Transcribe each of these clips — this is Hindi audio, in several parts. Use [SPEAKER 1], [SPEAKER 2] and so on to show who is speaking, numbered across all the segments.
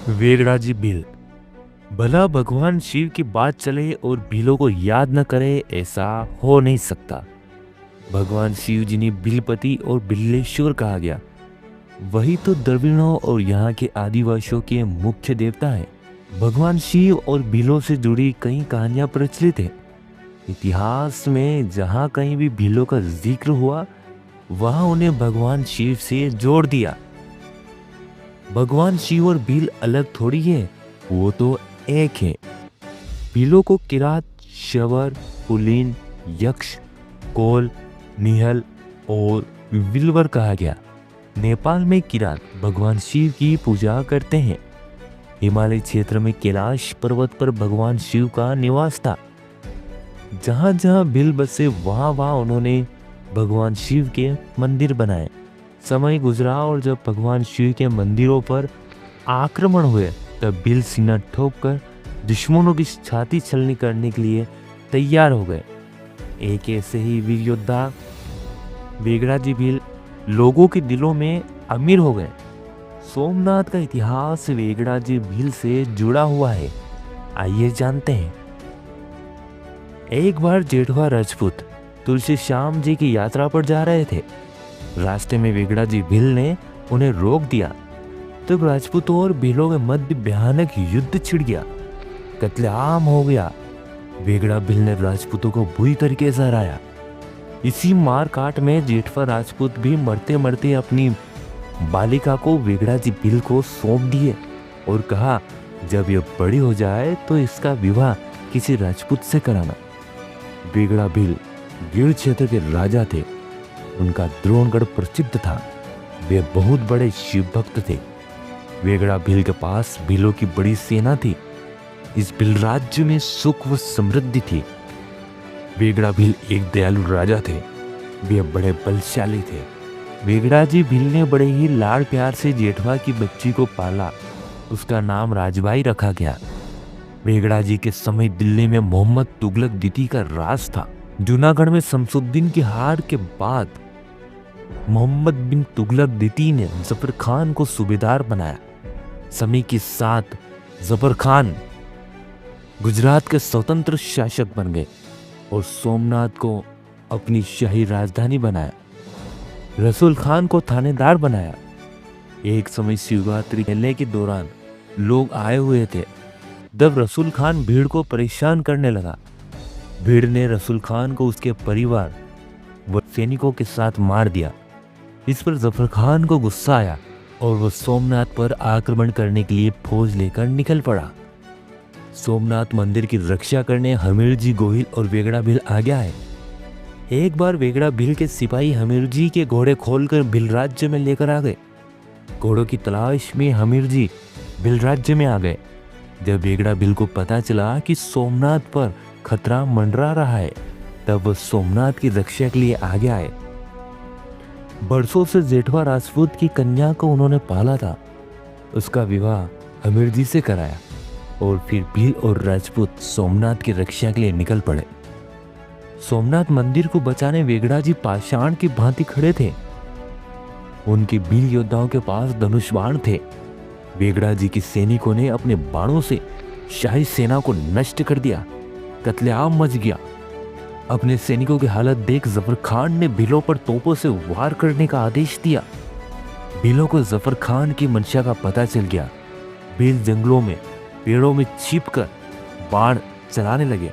[SPEAKER 1] वेगड़ाजी भील। भला भगवान शिव की बात चले और भीलों को याद न करे, ऐसा हो नहीं सकता। भगवान शिव जिन्हें भीलपति और बिल्लेश्वर कहा गया, वही तो द्रविड़ों और यहाँ के आदिवासियों के मुख्य देवता है। भगवान शिव और भीलों से जुड़ी कई कहानियां प्रचलित है। इतिहास में जहाँ कहीं भी भीलों का जिक्र हुआ, वहां उन्हें भगवान शिव से जोड़ दिया। भगवान शिव और भील अलग थोड़ी है, वो तो एक है। भीलों को किरात, शवर, कुलीन, यक्ष, कोल, निहल और विल्वर कहा गया। नेपाल में किरात भगवान शिव की पूजा करते हैं। हिमालय क्षेत्र में कैलाश पर्वत पर भगवान शिव का निवास था। जहां जहां भील बसे, वहां वहां उन्होंने भगवान शिव के मंदिर बनाए। समय गुजरा और जब भगवान शिव के मंदिरों पर आक्रमण हुए, तब भील सीना ठोक कर दुश्मनों की छाती छलनी करने के लिए तैयार हो गए। एक ऐसे ही वीर योद्धा वेगड़ाजी भील लोगों के दिलों में अमीर हो गए। सोमनाथ का इतिहास वेगड़ाजी भील से जुड़ा हुआ है। आइए जानते हैं। एक बार जेठवा राजपूत तुलसी श्याम जी की यात्रा पर जा रहे थे। रास्ते में वेगड़ाजी भील ने उन्हें रोक दिया। तब राजपूतों और भीलों के मध्य भयानक युद्ध छिड़ गया। कत्लेआम हो गया। वेगड़ा भील ने राजपूतों को बुरी तरीके से हराया। इसी मार काट में जेठवा राजपूत भी मरते मरते अपनी बालिका को वेगड़ाजी भील को सौंप दिए और कहा, जब यह बड़ी हो जाए तो इसका विवाह किसी राजपूत से कराना। वेगड़ा भील गिर क्षेत्र के राजा थे। उनका द्रोणगढ़ प्रसिद्ध था। वे बहुत बड़े शिव भक्त थे। वेगड़ा भील के पास भीलों की बड़ी सेना थी। इस भील राज्य में सुख व समृद्धि थी। वेगड़ा भील एक दयालु राजा थे। वे बड़े बलशाली थे। वेगड़ाजी भील ने बड़े ही लाड़ प्यार से जेठवा की बच्ची को पाला। उसका नाम राजबाई रखा गया। वेगड़ाजी के समय दिल्ली में मोहम्मद तुगलक द्वितीय का राज था। जूनागढ़ में शमसुद्दीन की हार के बाद मोहम्मद बिन तुगलक द्वितीय ने जफर खान को सूबेदार बनाया। समय के साथ जफर खान गुजरात के स्वतंत्र शासक बन गए और सोमनाथ को अपनी शाही राजधानी बनाया। रसूल खान को थानेदार बनाया। एक समय शिवरात्रि मेले के दौरान लोग आए हुए थे। जब रसूल खान भीड़ को परेशान करने लगा, भीड़ ने रसूल खान को उसके परिवार व सैनिकों के साथ मार दिया। इस पर जफर खान को गुस्सा आया और वह सोमनाथ पर आक्रमण करने के लिए फौज लेकर निकल पड़ा। सोमनाथ मंदिर की रक्षा करने हमीरजी गोहिल और वेगड़ा भील आ गया है। एक बार वेगड़ा भील के सिपाही हमीरजी के घोड़े खोलकर भील राज्य में लेकर आ गए। घोड़ों की तलाश में हमीरजी भील राज्य में आ गए। जब वेगड़ा भील को पता चला कि सोमनाथ पर खतरा मंडरा रहा है, तब वह सोमनाथ की रक्षा के लिए आगे आए। बरसों से जेठवा राजपूत की कन्या को उन्होंने पाला था। उसका विवाह हमीरजी से कराया और फिर भील और राजपूत सोमनाथ की रक्षा के लिए निकल पड़े। सोमनाथ मंदिर को बचाने वेगड़ाजी पाषाण की भांति खड़े थे। उनके भील योद्धाओं के पास धनुष बाण थे। वेगड़ाजी के सैनिकों ने अपने बाणों से शाही सेना को नष्ट कर दिया। कत्लेआम मच गया। अपने सैनिकों की हालत देख जफर खान ने भीलों पर तोपों से वार करने का आदेश दिया। भीलों को जफर खान की मंशा का पता चल गया। भील जंगलों में पेड़ों में छिपकर बाण चलाने लगे।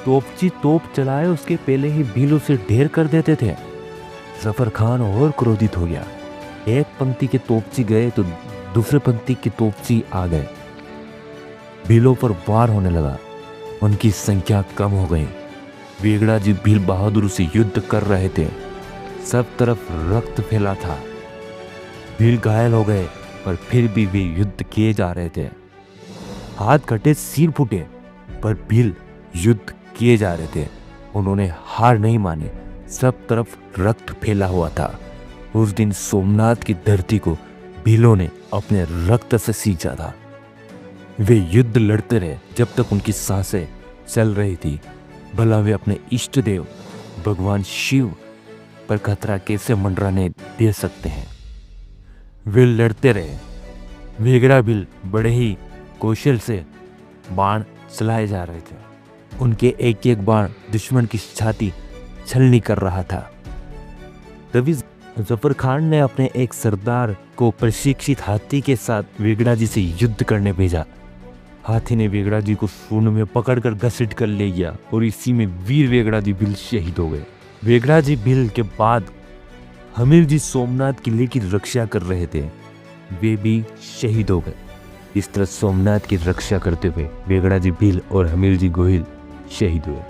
[SPEAKER 1] तोपची तोप चलाए उसके पहले ही भील उसे ढेर कर देते थे। जफर खान और क्रोधित हो गया। एक पंक्ति के तोपची गए तो दूसरे पंक्ति के तोपची आ गए। भीलों पर वार होने लगा। उनकी संख्या कम हो गई। वेगड़ाजी भील बहादुर से युद्ध कर रहे थे। सब तरफ रक्त फैला था। भील घायल हो गए, पर फिर भी वे युद्ध किए जा रहे थे। हाथ कटे, सिर फूटे, पर भील युद्ध किए जा रहे थे। उन्होंने हार नहीं मानी। सब तरफ रक्त फैला हुआ था। उस दिन सोमनाथ की धरती को भीलों ने अपने रक्त से सींचा था। वे युद्ध लड़ते रहे जब तक उनकी सांसें चल रही थी। भला वे अपने इष्ट देव भगवान शिव पर खतरा कैसे मंडराने दे सकते हैं। वे लड़ते रहे। वेगड़ा भील बड़े ही कौशल से बाण चलाए जा रहे थे। उनके एक एक बाण दुश्मन की छाती छलनी कर रहा था। तभी जफर खान ने अपने एक सरदार को प्रशिक्षित हाथी के साथ वेगड़ा जी से युद्ध करने भेजा। हाथी ने वेगड़ा जी को सूंड में पकड़कर घसीट कर ले गया और इसी में वीर वेगड़ा जी भील शहीद हो गए। वेगड़ा जी भील के बाद हमीर जी सोमनाथ किले की रक्षा कर रहे थे, वे भी शहीद हो गए। इस तरह सोमनाथ की रक्षा करते हुए वेगड़ा जी भील और हमीर जी गोहिल शहीद हुए।